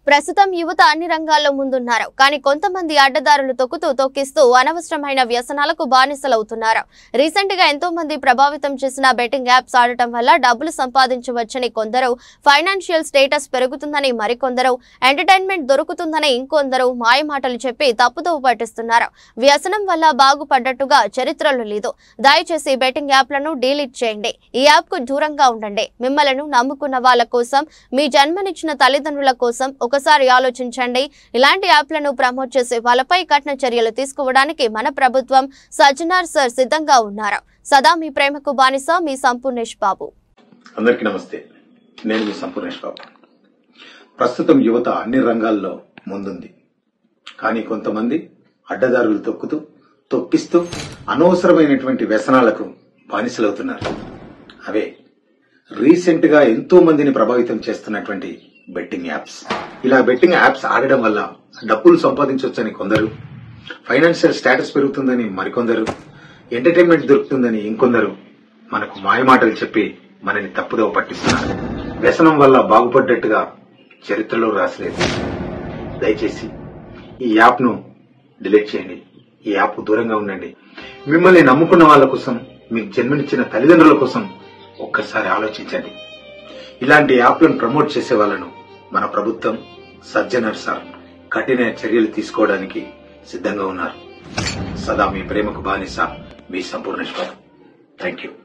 ప్రస్తుతం యువత అన్ని రంగాల్లో ముందున్నారు. కానీ కొంతమంది అడ్డదారులు తొక్కిస్తూ అనవసరమైన వ్యసనాలకు బానిసలవుతున్నారు. రీసెంట్ గా ఎంతో మంది ప్రభావితం చేసిన బెట్టింగ్ యాప్స్ ఆడటం వల్ల డబ్బులు సంపాదించవచ్చని కొందరు, ఫైనాన్షియల్ స్టేటస్ పెరుగుతుందని మరికొందరు, ఎంటర్టైన్మెంట్ దొరుకుతుందని ఇంకొందరు మాయమాటలు చెప్పి తప్పుదోవ పట్టిస్తున్నారు. వ్యసనం వల్ల బాగుపడ్డట్టుగా చరిత్రలో లేదు. దయచేసి బెట్టింగ్ యాప్లను డిలీట్ చేయండి. ఈ యాప్ కు దూరంగా ఉండండి. మిమ్మల్ని నమ్ముకున్న వాళ్ళ కోసం, మీ జన్మనిచ్చిన తల్లిదండ్రుల కోసం ఒకసారి ఆలోచించండి. ఇలాంటి యాప్లను ప్రమోట్ చేసే వాళ్ళపై కఠిన చర్యలు తీసుకోవడానికి మన ప్రభుత్వం, సజ్జనార్ సార్ సిద్ధంగా ఉన్నారు. సదా మీ ప్రేమకు బానిస, మీ సంపూర్ణేష్ బాబు. అందరికీ నమస్తే. నేను మీ సంపూర్ణేష్ బాబు. ప్రస్తుతం యువత అన్ని రంగాల్లో ముందుంది. కానీ కొంతమంది అడ్డదారులు తొక్కిస్తూ అనవసరమైనటువంటి వ్యసనాలకు బానిసలవుతున్నారు. అవే రీసెంట్ గా ఎంతో మందిని ప్రభావితం చేస్తున్నటువంటి బెట్టింగ్ యాప్స్. ఇలా బెట్టింగ్ యాప్స్ ఆడడం వల్ల డబ్బులు సంపాదించవచ్చని కొందరు, ఫైనాన్షియల్ స్టేటస్ పెరుగుతుందని మరికొందరు, ఎంటర్టైన్మెంట్ దొరుకుతుందని ఇంకొందరు మనకు మాయమాటలు చెప్పి మనని తప్పుదోవ పట్టిస్తున్నారు. వ్యసనం వల్ల బాగుపడ్డట్టుగా చరిత్రలో రాసలేదు. దయచేసి ఈ యాప్ ను డిలీట్ చేయండి. ఈ యాప్ దూరంగా ఉండండి. మిమ్మల్ని నమ్ముకున్న వాళ్ళ కోసం, మీకు జన్మనిచ్చిన తల్లిదండ్రుల కోసం ఒక్కసారి ఆలోచించండి. ఇలాంటి యాప్లను ప్రమోట్ చేసే వాళ్ళను మన ప్రభుత్వం, సజ్జనర్ సార్ కఠిన చర్యలు తీసుకోవడానికి సిద్ధంగా ఉన్నారు. సదా మీ ప్రేమకు బానిస, మీ సంపూర్ణేష్ బాబు. Thank you.